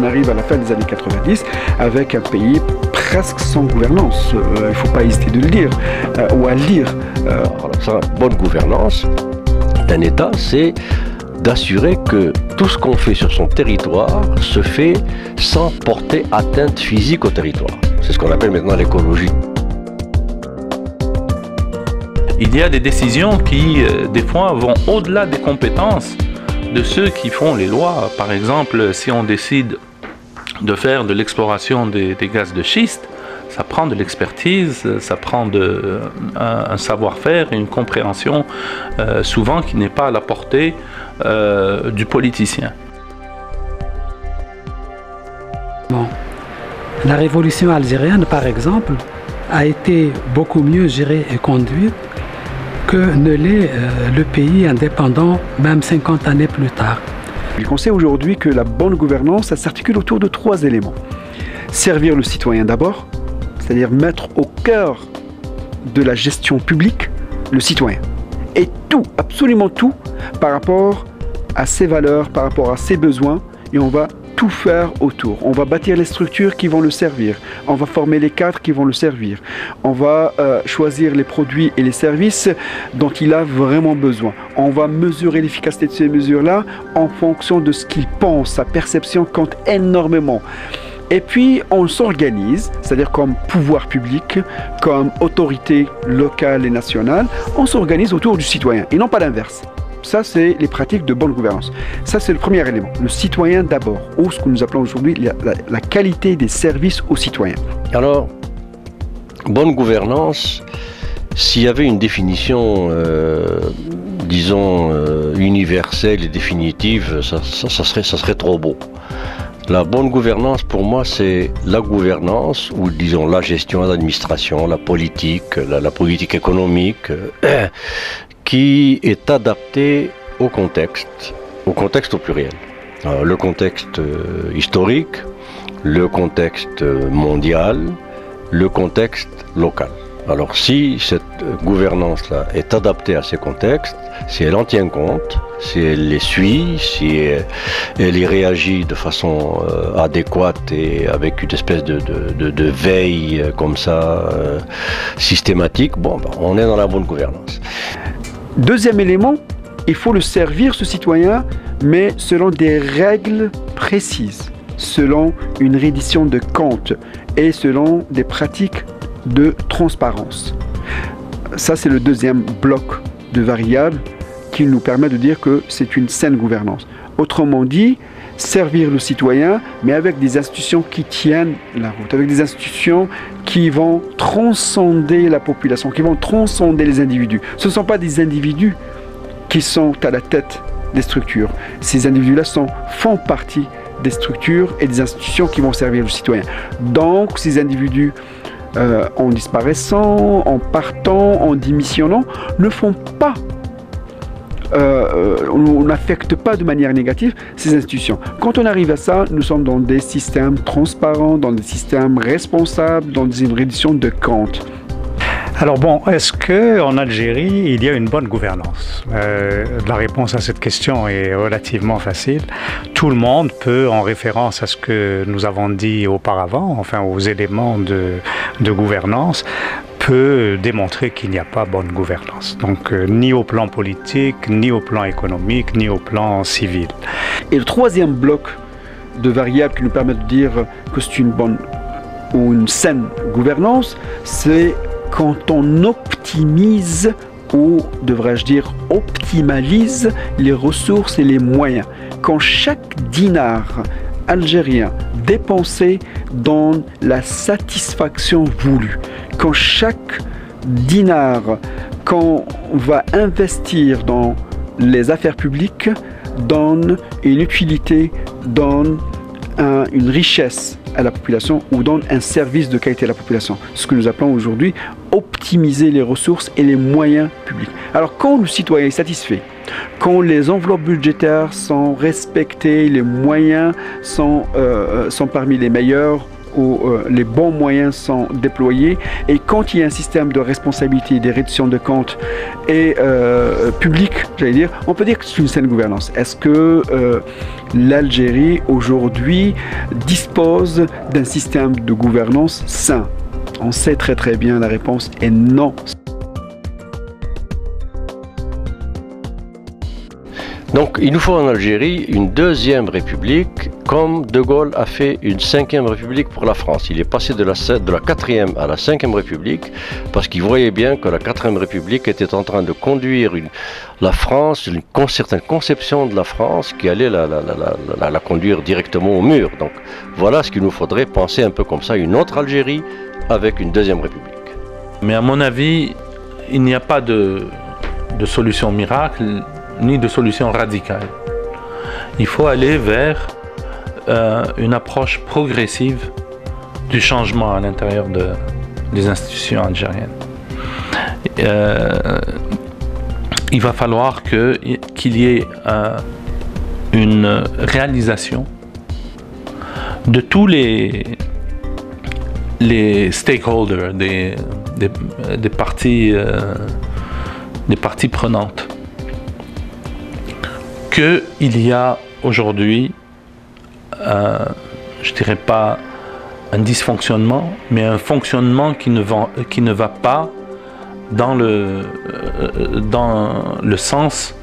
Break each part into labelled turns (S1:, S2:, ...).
S1: on arrive à la fin des années 90 avec un pays presque sans gouvernance. Il ne faut pas hésiter de le dire ou à le lire.
S2: Alors ça, bonne gouvernance d'un État, c'est d'assurer que tout ce qu'on fait sur son territoire se fait sans porter atteinte physique au territoire. C'est ce qu'on appelle maintenant l'écologie.
S3: Il y a des décisions qui, des fois, vont au-delà des compétences de ceux qui font les lois. Par exemple, si on décide de faire de l'exploration des gaz de schiste, ça prend de l'expertise, ça prend un savoir-faire et une compréhension souvent qui n'est pas à la portée du politicien.
S4: Bon. La révolution algérienne, par exemple, a été beaucoup mieux gérée et conduite que ne l'est le pays indépendant, même 50 années plus tard.
S1: On sait aujourd'hui que la bonne gouvernance, ça s'articule autour de 3 éléments. Servir le citoyen d'abord, c'est-à-dire mettre au cœur de la gestion publique le citoyen. Et tout, absolument tout, par rapport à ses valeurs, par rapport à ses besoins, et on va tout faire autour. On va bâtir les structures qui vont le servir. On va former les cadres qui vont le servir. On va choisir les produits et les services dont il a vraiment besoin. On va mesurer l'efficacité de ces mesures-là en fonction de ce qu'il pense. Sa perception compte énormément. Et puis, on s'organise, c'est-à-dire comme pouvoir public, comme autorité locale et nationale, on s'organise autour du citoyen et non pas l'inverse. Ça, c'est les pratiques de bonne gouvernance. Ça, c'est le premier élément. Le citoyen d'abord, ou ce que nous appelons aujourd'hui la qualité des services aux citoyens.
S2: Alors, bonne gouvernance, s'il y avait une définition, disons, universelle et définitive, ça serait trop beau. La bonne gouvernance, pour moi, c'est la gouvernance, ou disons la gestion, l'administration, la politique économique, qui est adaptée au contexte au pluriel. Alors, le contexte historique, le contexte mondial, le contexte local. Alors si cette gouvernance-là est adaptée à ces contextes, si elle en tient compte, si elle les suit, si elle y réagit de façon adéquate et avec une espèce de veille comme ça, systématique, bon, ben, on est dans la bonne gouvernance.
S1: Deuxième élément, il faut le servir, ce citoyen, mais selon des règles précises, selon une reddition de comptes et selon des pratiques de transparence. Ça, c'est le deuxième bloc de variables qui nous permet de dire que c'est une saine gouvernance. Autrement dit, servir le citoyen, mais avec des institutions qui tiennent la route, avec des institutions qui vont transcender la population, qui vont transcender les individus. Ce ne sont pas des individus qui sont à la tête des structures. Ces individus-là font partie des structures et des institutions qui vont servir le citoyen. Donc, ces individus en disparaissant, en partant, en démissionnant, ne font pas, on n'affecte pas de manière négative ces institutions. Quand on arrive à ça, nous sommes dans des systèmes transparents, dans des systèmes responsables, dans une reddition de comptes.
S5: Alors bon, est-ce qu'en Algérie, il y a une bonne gouvernance? La réponse à cette question est relativement facile. Tout le monde peut, en référence à ce que nous avons dit auparavant, enfin aux éléments de gouvernance, peut démontrer qu'il n'y a pas bonne gouvernance. Donc ni au plan politique, ni au plan économique, ni au plan civil.
S1: Et le troisième bloc de variables qui nous permet de dire que c'est une bonne ou une saine gouvernance, c'est quand on optimise, ou devrais-je dire optimalise les ressources et les moyens. Quand chaque dinar algérien dépensé donne la satisfaction voulue. Quand chaque dinar qu'on va investir dans les affaires publiques donne une utilité, donne une richesse à la population ou donne un service de qualité à la population. Ce que nous appelons aujourd'hui optimiser les ressources et les moyens publics. Alors quand le citoyen est satisfait, quand les enveloppes budgétaires sont respectées, les moyens sont parmi les meilleurs où les bons moyens sont déployés et quand il y a un système de responsabilité, des réductions de comptes et public, j'allais dire, on peut dire que c'est une saine gouvernance. Est-ce que l'Algérie aujourd'hui dispose d'un système de gouvernance sain? On sait très très bien, la réponse est non.
S2: Donc il nous faut en Algérie une deuxième république, comme De Gaulle a fait une cinquième république pour la France. Il est passé de la quatrième à la cinquième république parce qu'il voyait bien que la quatrième république était en train de conduire la France, une certaine conception de la France qui allait la conduire directement au mur. Donc voilà ce qu'il nous faudrait penser un peu comme ça, une autre Algérie avec une deuxième république.
S3: Mais à mon avis, il n'y a pas de solution miracle ni de solution radicale. Il faut aller vers une approche progressive du changement à l'intérieur des institutions algériennes. Il va falloir qu'il y ait une réalisation de tous les stakeholders, des parties prenantes. Qu'il y a aujourd'hui, je dirais pas un dysfonctionnement, mais un fonctionnement qui ne va pas dans le sens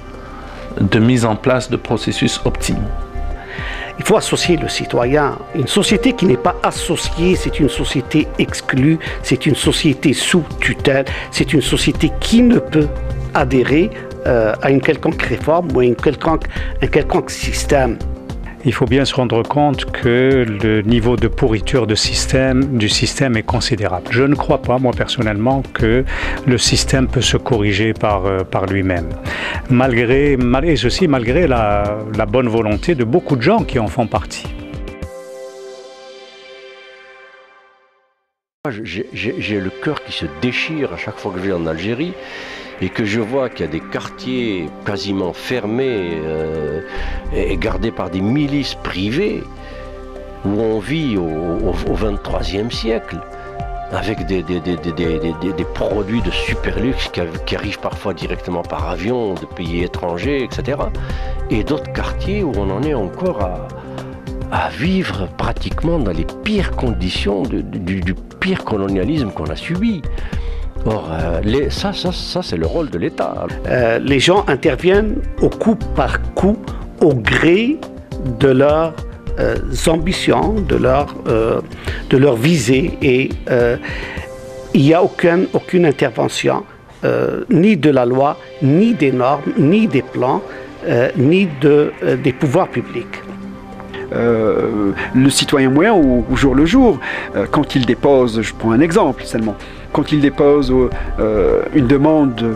S3: de mise en place de processus optimaux.
S6: Il faut associer le citoyen. Une société qui n'est pas associée, c'est une société exclue, c'est une société sous tutelle, c'est une société qui ne peut adhérer à une quelconque réforme ou à un quelconque système.
S5: Il faut bien se rendre compte que le niveau de pourriture du système est considérable. Je ne crois pas, moi personnellement, que le système peut se corriger par lui-même. Malgré la bonne volonté de beaucoup de gens qui en font partie.
S2: J'ai le cœur qui se déchire à chaque fois que je vais en Algérie et que je vois qu'il y a des quartiers quasiment fermés et gardés par des milices privées où on vit au XXIIIe siècle avec des produits de super luxe qui arrivent parfois directement par avion de pays étrangers, etc. Et d'autres quartiers où on en est encore à vivre pratiquement dans les pires conditions du pire colonialisme qu'on a subi. Or, ça c'est le rôle de l'État.
S6: Les gens interviennent au coup par coup, au gré de leurs ambitions, de leur visée, et il n'y a aucune intervention, ni de la loi, ni des normes, ni des plans, ni des pouvoirs publics.
S1: Le citoyen moyen au jour le jour, quand il dépose, je prends un exemple seulement, quand il dépose une demande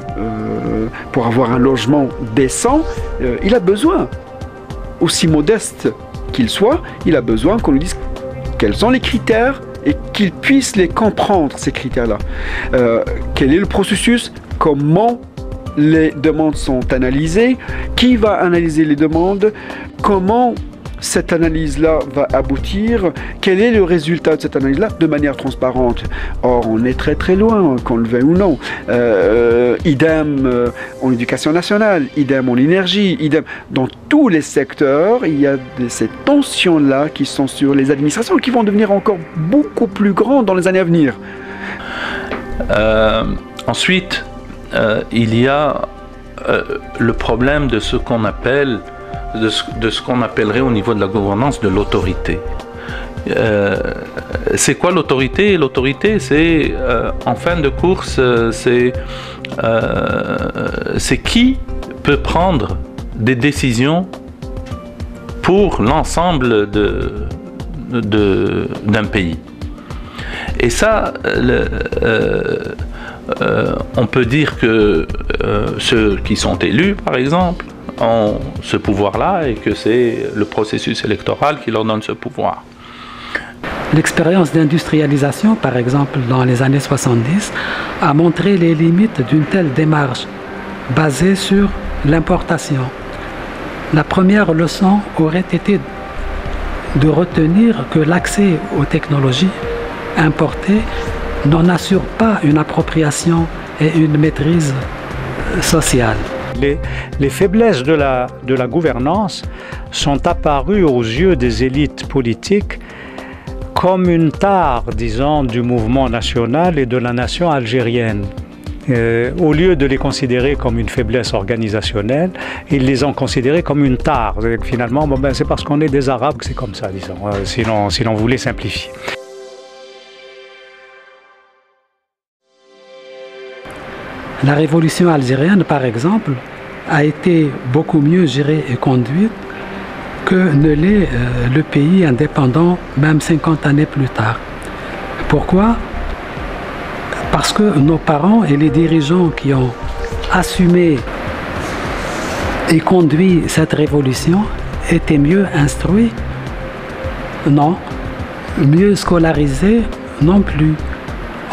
S1: pour avoir un logement décent, il a besoin, aussi modeste qu'il soit, il a besoin qu'on lui dise quels sont les critères et qu'il puisse les comprendre, ces critères-là. Quel est le processus, comment les demandes sont analysées, qui va analyser les demandes, comment cette analyse-là va aboutir, quel est le résultat de cette analyse-là de manière transparente. Or, on est très très loin, qu'on le veuille ou non. Idem en éducation nationale, idem en énergie, idem dans tous les secteurs, il y a ces tensions-là qui sont sur les administrations qui vont devenir encore beaucoup plus grandes dans les années à venir.
S3: Ensuite, il y a le problème de ce qu'on appelle de ce qu'on appellerait au niveau de la gouvernance de l'autorité. C'est quoi l'autorité? L'autorité, c'est en fin de course, c'est qui peut prendre des décisions pour l'ensemble d'un pays. Et ça, on peut dire que ceux qui sont élus, par exemple, ont ce pouvoir-là et que c'est le processus électoral qui leur donne ce pouvoir.
S4: L'expérience d'industrialisation, par exemple, dans les années 70, a montré les limites d'une telle démarche basée sur l'importation. La première leçon aurait été de retenir que l'accès aux technologies importées n'en assure pas une appropriation et une maîtrise sociale.
S5: Les faiblesses de la gouvernance sont apparues aux yeux des élites politiques comme une tare, disons, du mouvement national et de la nation algérienne. Au lieu de les considérer comme une faiblesse organisationnelle, ils les ont considérées comme une tare. Finalement, c'est parce qu'on est des Arabes que c'est comme ça, disons, si l'on voulait simplifier.
S4: La révolution algérienne, par exemple, a été beaucoup mieux gérée et conduite que ne l'est le pays indépendant, même 50 années plus tard. Pourquoi ? Parce que nos parents et les dirigeants qui ont assumé et conduit cette révolution étaient mieux instruits? Non. Mieux scolarisés? Non plus.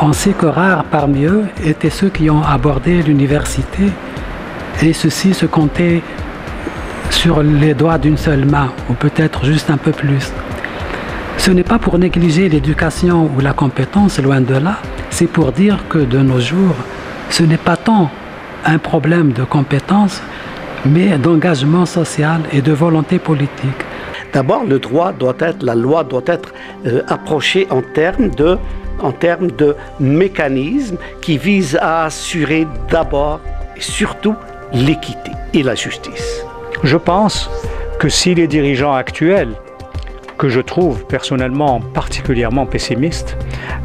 S4: On sait que rares parmi eux étaient ceux qui ont abordé l'université, et ceux-ci se comptaient sur les doigts d'une seule main, ou peut-être juste un peu plus. Ce n'est pas pour négliger l'éducation ou la compétence, loin de là, c'est pour dire que de nos jours, ce n'est pas tant un problème de compétence, mais d'engagement social et de volonté politique.
S6: D'abord, la loi doit être approchée en termes de mécanismes qui visent à assurer d'abord et surtout l'équité et la justice.
S5: Je pense que si les dirigeants actuels, que je trouve personnellement particulièrement pessimistes,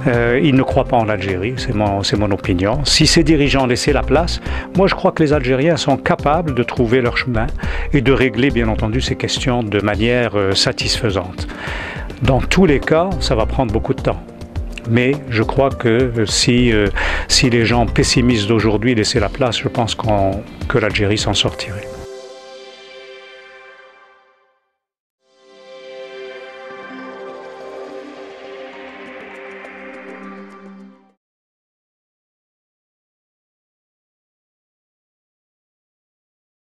S5: ils ne croient pas en l'Algérie, c'est mon opinion. Si ces dirigeants laissaient la place, moi je crois que les Algériens sont capables de trouver leur chemin et de régler bien entendu ces questions de manière satisfaisante. Dans tous les cas, ça va prendre beaucoup de temps. Mais je crois que si les gens pessimistes d'aujourd'hui laissaient la place, je pense que l'Algérie s'en sortirait.